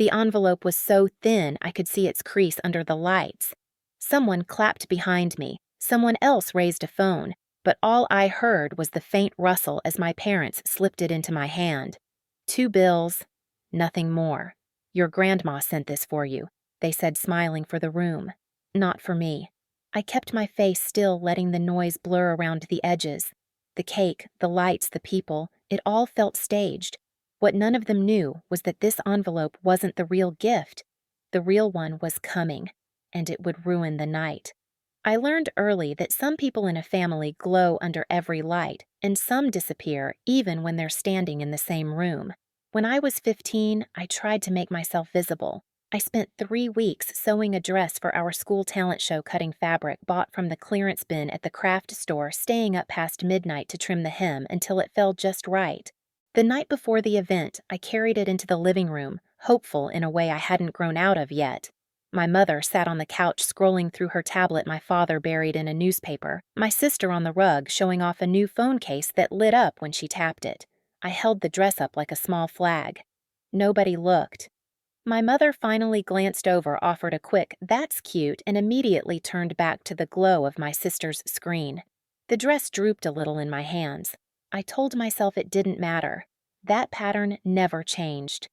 The envelope was so thin I could see its crease under the lights. Someone clapped behind me. Someone else raised a phone, but all I heard was the faint rustle as my parents slipped it into my hand. 2 bills, nothing more. Your grandma sent this for you, they said, smiling for the room. Not for me. I kept my face still, letting the noise blur around the edges. The cake, the lights, the people, it all felt staged. What none of them knew was that this envelope wasn't the real gift. The real one was coming, and it would ruin the night. I learned early that some people in a family glow under every light, and some disappear even when they're standing in the same room. When I was 15, I tried to make myself visible. I spent 3 weeks sewing a dress for our school talent show, cutting fabric bought from the clearance bin at the craft store, staying up past midnight to trim the hem until it fell just right. The night before the event, I carried it into the living room, hopeful in a way I hadn't grown out of yet. My mother sat on the couch scrolling through her tablet, my father buried in a newspaper, my sister on the rug showing off a new phone case that lit up when she tapped it. I held the dress up like a small flag. Nobody looked. My mother finally glanced over, offered a quick, "That's cute," and immediately turned back to the glow of my sister's screen. The dress drooped a little in my hands. I told myself it didn't matter. That pattern never changed.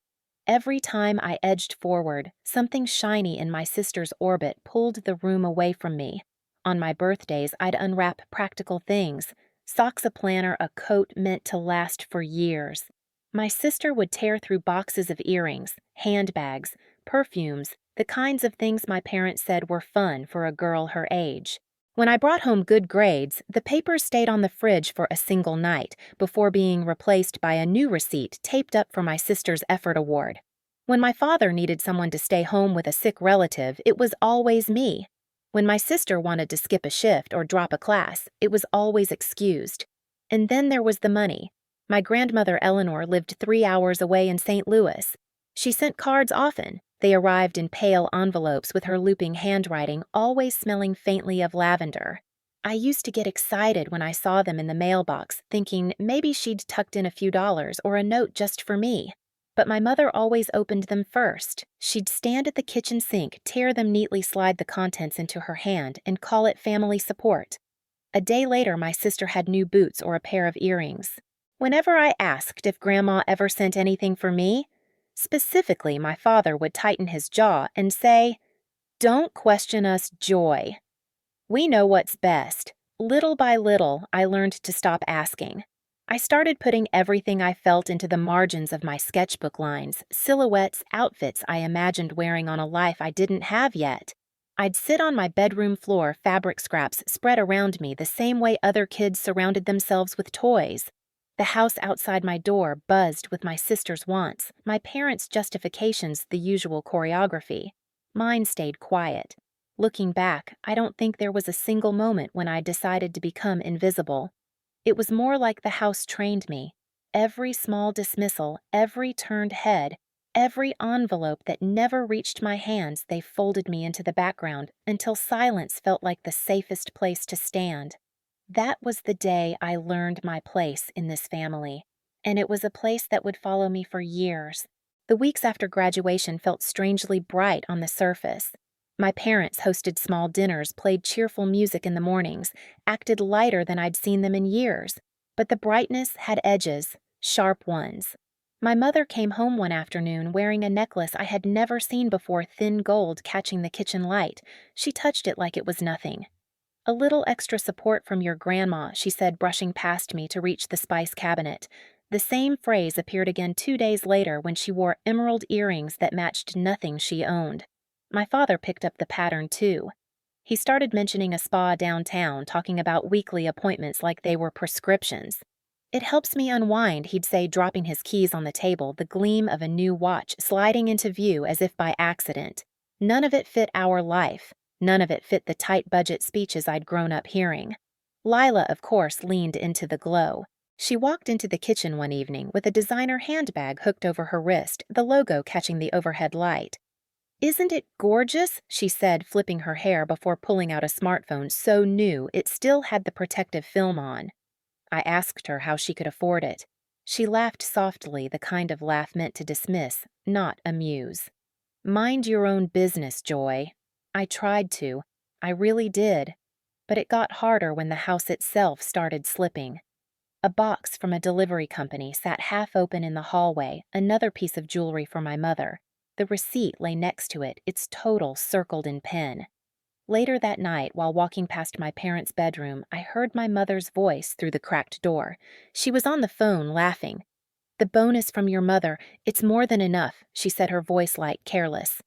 Every time I edged forward, something shiny in my sister's orbit pulled the room away from me. On my birthdays, I'd unwrap practical things: socks, a planner, a coat meant to last for years. My sister would tear through boxes of earrings, handbags, perfumes, the kinds of things my parents said were fun for a girl her age. When I brought home good grades, the papers stayed on the fridge for a single night before being replaced by a new receipt taped up for my sister's effort award. When my father needed someone to stay home with a sick relative, it was always me. When my sister wanted to skip a shift or drop a class, it was always excused. And then there was the money. My grandmother Eleanor lived 3 hours away in St. Louis. She sent cards often. They arrived in pale envelopes with her looping handwriting, always smelling faintly of lavender. I used to get excited when I saw them in the mailbox, thinking maybe she'd tucked in a few dollars or a note just for me. But my mother always opened them first. She'd stand at the kitchen sink, tear them neatly, slide the contents into her hand, and call it family support. A day later, my sister had new boots or a pair of earrings. Whenever I asked if Grandma ever sent anything for me, specifically, my father would tighten his jaw and say, "Don't question us, Joy. We know what's best." Little by little, I learned to stop asking. I started putting everything I felt into the margins of my sketchbook lines, silhouettes, outfits I imagined wearing on a life I didn't have yet. I'd sit on my bedroom floor, fabric scraps spread around me the same way other kids surrounded themselves with toys. The house outside my door buzzed with my sister's wants, my parents' justifications, the usual choreography. Mine stayed quiet. Looking back, I don't think there was a single moment when I decided to become invisible. It was more like the house trained me. Every small dismissal, every turned head, every envelope that never reached my hands, they folded me into the background until silence felt like the safest place to stand. That was the day I learned my place in this family, and it was a place that would follow me for years. The weeks after graduation felt strangely bright on the surface. My parents hosted small dinners, played cheerful music in the mornings, acted lighter than I'd seen them in years. But the brightness had edges, sharp ones. My mother came home one afternoon wearing a necklace I had never seen before, thin gold catching the kitchen light. She touched it like it was nothing. "A little extra support from your grandma," she said, brushing past me to reach the spice cabinet. The same phrase appeared again 2 days later when she wore emerald earrings that matched nothing she owned. My father picked up the pattern too. He started mentioning a spa downtown, talking about weekly appointments like they were prescriptions. "It helps me unwind," he'd say, dropping his keys on the table, the gleam of a new watch sliding into view as if by accident. None of it fit our life. None of it fit the tight budget speeches I'd grown up hearing. Lila, of course, leaned into the glow. She walked into the kitchen one evening with a designer handbag hooked over her wrist, the logo catching the overhead light. "Isn't it gorgeous?" she said, flipping her hair before pulling out a smartphone so new it still had the protective film on. I asked her how she could afford it. She laughed softly, the kind of laugh meant to dismiss, not amuse. Mind your own business, Joy. I tried to. I really did. But it got harder when the house itself started slipping. A box from a delivery company sat half open in the hallway, another piece of jewelry for my mother. The receipt lay next to it, its total circled in pen. Later that night, while walking past my parents' bedroom, I heard my mother's voice through the cracked door. She was on the phone, laughing. "The bonus from your mother, it's more than enough," she said, her voice light, careless.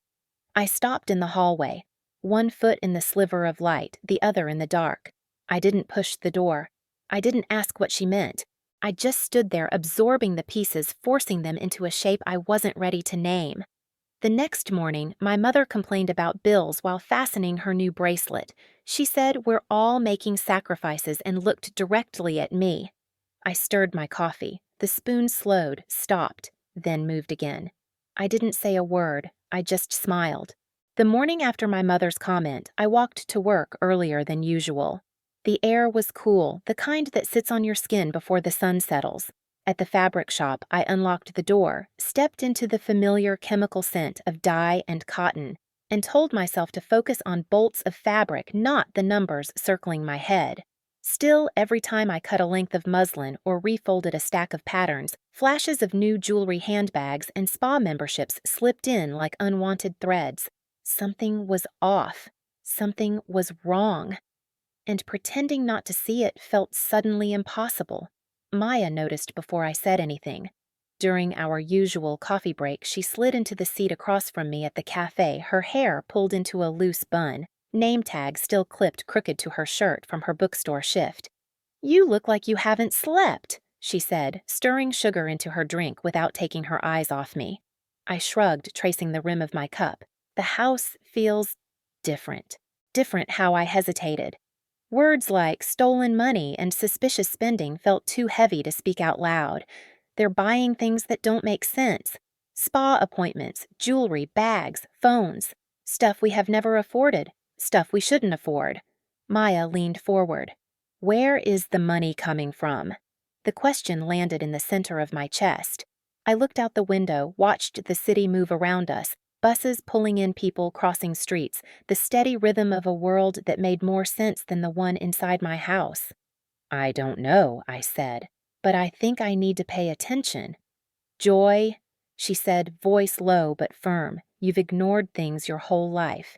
I stopped in the hallway, one foot in the sliver of light, the other in the dark. I didn't push the door. I didn't ask what she meant. I just stood there, absorbing the pieces, forcing them into a shape I wasn't ready to name. The next morning, my mother complained about bills while fastening her new bracelet. She said we're all making sacrifices and looked directly at me. I stirred my coffee. The spoon slowed, stopped, then moved again. I didn't say a word. I just smiled. The morning after my mother's comment, I walked to work earlier than usual. The air was cool, the kind that sits on your skin before the sun settles. At the fabric shop, I unlocked the door, stepped into the familiar chemical scent of dye and cotton, and told myself to focus on bolts of fabric, not the numbers circling my head. Still, every time I cut a length of muslin or refolded a stack of patterns, flashes of new jewelry handbags and spa memberships slipped in like unwanted threads. Something was off. Something was wrong. And pretending not to see it felt suddenly impossible. Maya noticed before I said anything. During our usual coffee break, she slid into the seat across from me at the cafe, her hair pulled into a loose bun, name tag still clipped crooked to her shirt from her bookstore shift. "You look like you haven't slept," she said, stirring sugar into her drink without taking her eyes off me. I shrugged, tracing the rim of my cup. The house feels different. Different how I hesitated. Words like stolen money and suspicious spending felt too heavy to speak out loud. They're buying things that don't make sense. Spa appointments, jewelry, bags, phones. Stuff we have never afforded. Stuff we shouldn't afford. Maya leaned forward. "Where is the money coming from?" The question landed in the center of my chest. I looked out the window, watched the city move around us, buses pulling in people crossing streets, the steady rhythm of a world that made more sense than the one inside my house. "I don't know," I said, "but I think I need to pay attention." "Joy," she said, voice low but firm, "you've ignored things your whole life.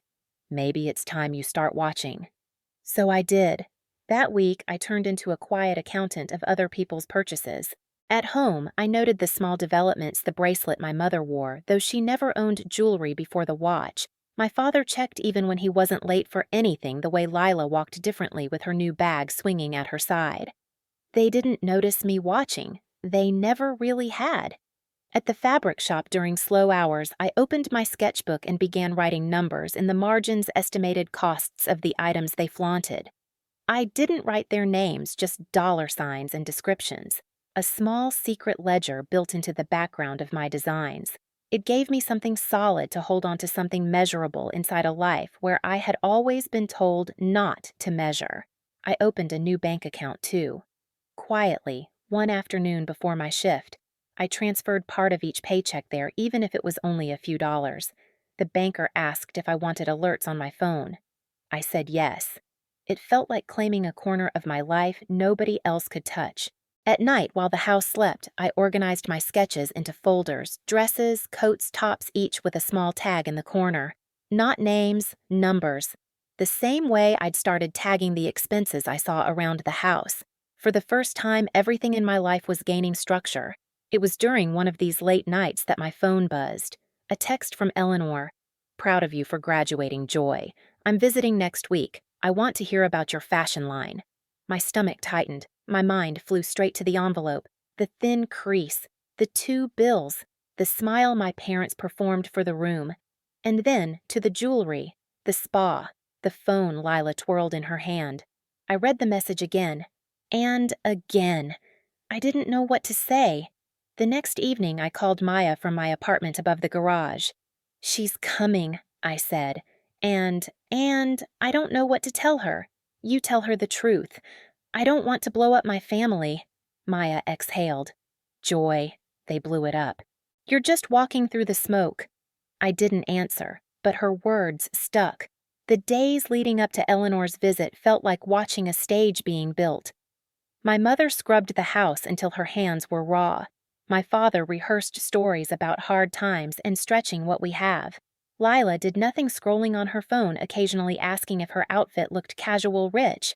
Maybe it's time you start watching." So I did. That week, I turned into a quiet accountant of other people's purchases. At home, I noted the small developments, the bracelet my mother wore, though she never owned jewelry before the watch. My father checked even when he wasn't late for anything, the way Lila walked differently with her new bag swinging at her side. They didn't notice me watching. They never really had. At the fabric shop during slow hours, I opened my sketchbook and began writing numbers in the margins, estimated costs of the items they flaunted. I didn't write their names, just dollar signs and descriptions. A small secret ledger built into the background of my designs. It gave me something solid to hold on to, something measurable inside a life where I had always been told not to measure. I opened a new bank account, too. Quietly, one afternoon before my shift, I transferred part of each paycheck there, even if it was only a few dollars. The banker asked if I wanted alerts on my phone. I said yes. It felt like claiming a corner of my life nobody else could touch. At night, while the house slept, I organized my sketches into folders, dresses, coats, tops, each with a small tag in the corner. Not names, numbers. The same way I'd started tagging the expenses I saw around the house. For the first time, everything in my life was gaining structure. It was during one of these late nights that my phone buzzed. A text from Eleanor. "Proud of you for graduating, Joy. I'm visiting next week. I want to hear about your fashion line." My stomach tightened. My mind flew straight to the envelope, the thin crease, the 2 bills, the smile my parents performed for the room, and then to the jewelry, the spa, the phone Lila twirled in her hand. I read the message again, and again. I didn't know what to say. The next evening, I called Maya from my apartment above the garage. "She's coming," I said, and I don't know what to tell her. You tell her the truth. I don't want to blow up my family." Maya exhaled. "Joy." They blew it up. "You're just walking through the smoke." I didn't answer, but her words stuck. The days leading up to Eleanor's visit felt like watching a stage being built. My mother scrubbed the house until her hands were raw. My father rehearsed stories about hard times and stretching what we have. Lila did nothing, scrolling on her phone, occasionally asking if her outfit looked casual rich.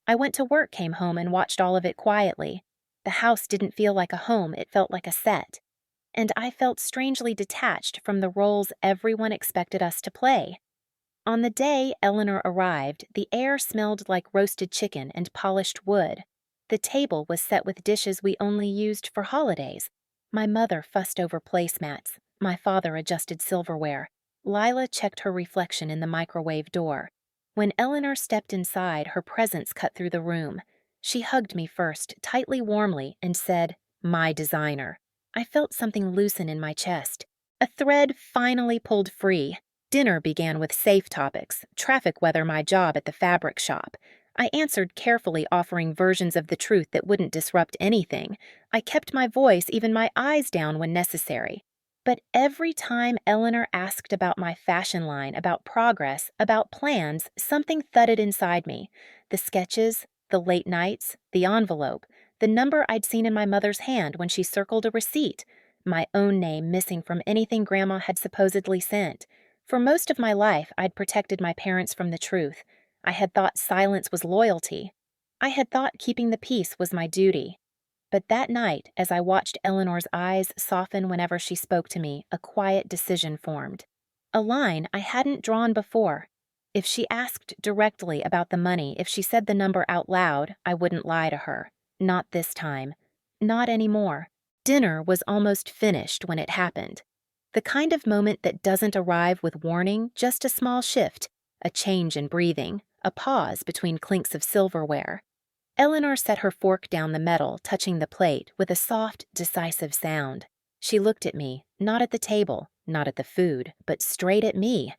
I went to work, came home, and watched all of it quietly. The house didn't feel like a home, it felt like a set. And I felt strangely detached from the roles everyone expected us to play. On the day Eleanor arrived, the air smelled like roasted chicken and polished wood. The table was set with dishes we only used for holidays. My mother fussed over placemats. My father adjusted silverware. Lila checked her reflection in the microwave door. When Eleanor stepped inside, her presence cut through the room. She hugged me first, tightly, warmly, and said, "My designer." I felt something loosen in my chest. A thread finally pulled free. Dinner began with safe topics: traffic, weather, my job at the fabric shop. I answered carefully, offering versions of the truth that wouldn't disrupt anything. I kept my voice, even my eyes, down when necessary. But every time Eleanor asked about my fashion line, about progress, about plans, something thudded inside me. The sketches, the late nights, the envelope, the number I'd seen in my mother's hand when she circled a receipt, my own name missing from anything Grandma had supposedly sent. For most of my life, I'd protected my parents from the truth. I had thought silence was loyalty. I had thought keeping the peace was my duty. But that night, as I watched Eleanor's eyes soften whenever she spoke to me, a quiet decision formed. A line I hadn't drawn before. If she asked directly about the money, if she said the number out loud, I wouldn't lie to her. Not this time. Not anymore. Dinner was almost finished when it happened. The kind of moment that doesn't arrive with warning, just a small shift, a change in breathing, a pause between clinks of silverware. Eleanor set her fork down the metal, touching the plate with a soft, decisive sound. She looked at me, not at the table, not at the food, but straight at me.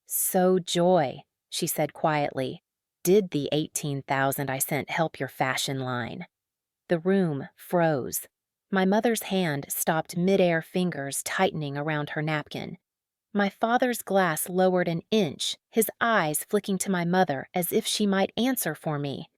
"So, Joy," she said quietly, "did the 18,000 I sent help your fashion line?" The room froze. My mother's hand stopped mid-air, fingers tightening around her napkin. My father's glass lowered an inch, his eyes flicking to my mother as if she might answer for me.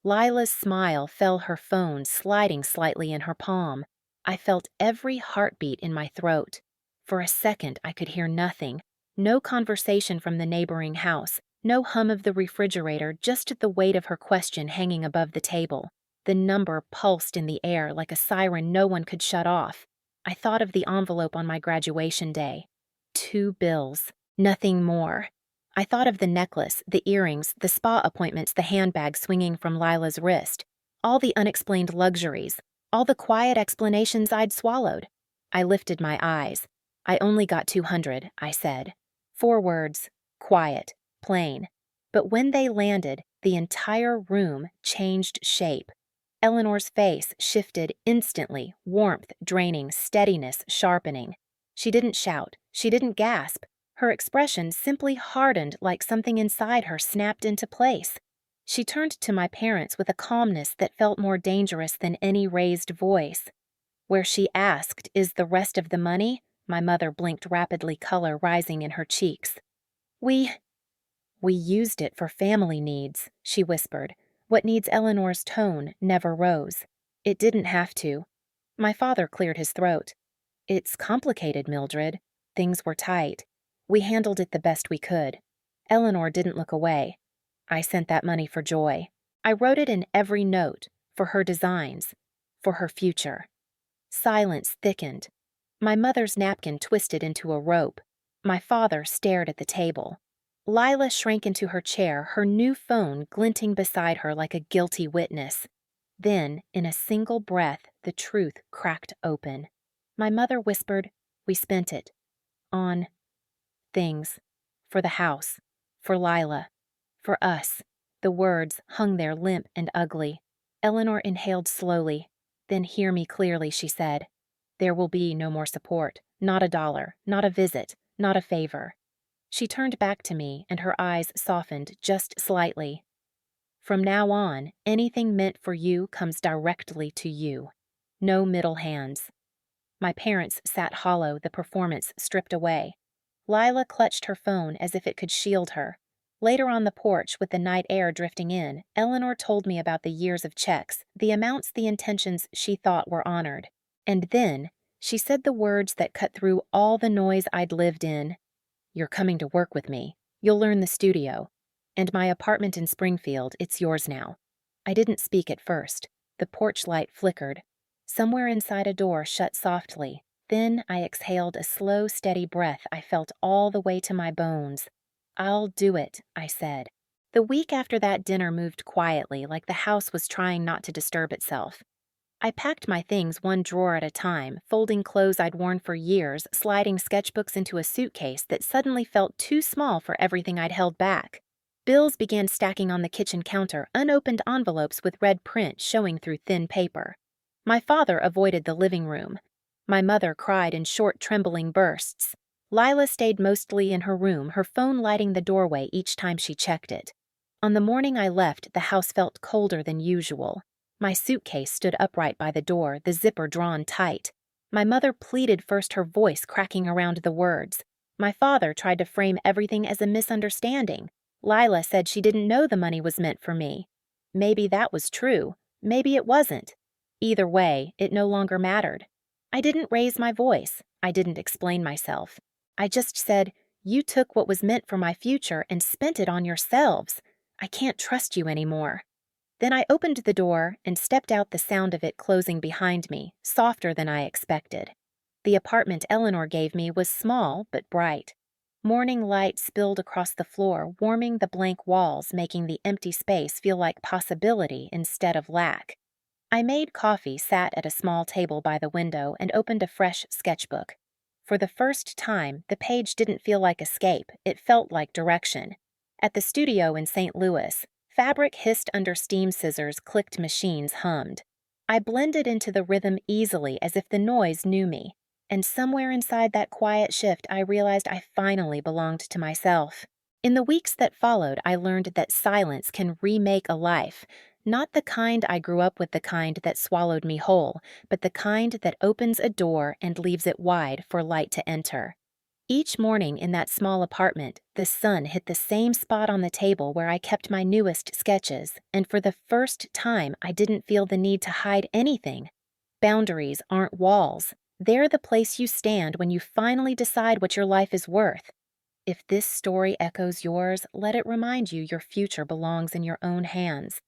Lila's smile fell, her phone sliding slightly in her palm. I felt every heartbeat in my throat. For a second, I could hear nothing. No conversation from the neighboring house, no hum of the refrigerator, just the weight of her question hanging above the table. The number pulsed in the air like a siren no one could shut off. I thought of the envelope on my graduation day. 2 bills, nothing more. I thought of the necklace, the earrings, the spa appointments, the handbag swinging from Lila's wrist, all the unexplained luxuries, all the quiet explanations I'd swallowed. I lifted my eyes. "I only got 200, I said. 4 words, quiet, plain. But when they landed, the entire room changed shape. Eleanor's face shifted instantly, warmth draining, steadiness sharpening. She didn't shout, she didn't gasp. Her expression simply hardened, like something inside her snapped into place. She turned to my parents with a calmness that felt more dangerous than any raised voice. Where she asked, "Is the rest of the money?" My mother blinked rapidly, color rising in her cheeks. We used it for family needs," she whispered. What needs Eleanor's tone never rose. It didn't have to. My father cleared his throat. "It's complicated, Mildred. Things were tight. We handled it the best we could." Eleanor didn't look away. "I sent that money for Joy. I wrote it in every note, for her designs, for her future." Silence thickened. My mother's napkin twisted into a rope. My father stared at the table. Lila shrank into her chair, her new phone glinting beside her like a guilty witness. Then, in a single breath, the truth cracked open. My mother whispered, "We spent it. On things. For the house. For Lila. For us." The words hung there limp and ugly. Eleanor inhaled slowly. "Then hear me clearly," she said. "There will be no more support. Not a dollar. Not a visit. Not a favor." She turned back to me, and her eyes softened just slightly. "From now on, anything meant for you comes directly to you. No middle hands." My parents sat hollow, the performance stripped away. Lila clutched her phone as if it could shield her. Later on the porch, with the night air drifting in, Eleanor told me about the years of checks, the amounts, the intentions she thought were honored. And then, she said the words that cut through all the noise I'd lived in. "You're coming to work with me. You'll learn the studio. And my apartment in Springfield, it's yours now." I didn't speak at first. The porch light flickered. Somewhere inside a door shut softly. Then I exhaled a slow, steady breath I felt all the way to my bones. "I'll do it," I said. The week after that dinner moved quietly, like the house was trying not to disturb itself. I packed my things one drawer at a time, folding clothes I'd worn for years, sliding sketchbooks into a suitcase that suddenly felt too small for everything I'd held back. Bills began stacking on the kitchen counter, unopened envelopes with red print showing through thin paper. My father avoided the living room. My mother cried in short, trembling bursts. Lila stayed mostly in her room, her phone lighting the doorway each time she checked it. On the morning I left, the house felt colder than usual. My suitcase stood upright by the door, the zipper drawn tight. My mother pleaded first, her voice cracking around the words. My father tried to frame everything as a misunderstanding. Lila said she didn't know the money was meant for me. Maybe that was true. Maybe it wasn't. Either way, it no longer mattered. I didn't raise my voice. I didn't explain myself. I just said, "You took what was meant for my future and spent it on yourselves. I can't trust you anymore." Then I opened the door and stepped out, the sound of it closing behind me, softer than I expected. The apartment Eleanor gave me was small but bright. Morning light spilled across the floor, warming the blank walls, making the empty space feel like possibility instead of lack. I made coffee, sat at a small table by the window, and opened a fresh sketchbook. For the first time, the page didn't feel like escape, it felt like direction. At the studio in St. Louis, fabric hissed under steam scissors, clicked machines hummed. I blended into the rhythm easily, as if the noise knew me. And somewhere inside that quiet shift, I realized I finally belonged to myself. In the weeks that followed, I learned that silence can remake a life. Not the kind I grew up with, the kind that swallowed me whole, but the kind that opens a door and leaves it wide for light to enter. Each morning in that small apartment, the sun hit the same spot on the table where I kept my newest sketches, and for the first time I didn't feel the need to hide anything. Boundaries aren't walls. They're the place you stand when you finally decide what your life is worth. If this story echoes yours, let it remind you your future belongs in your own hands.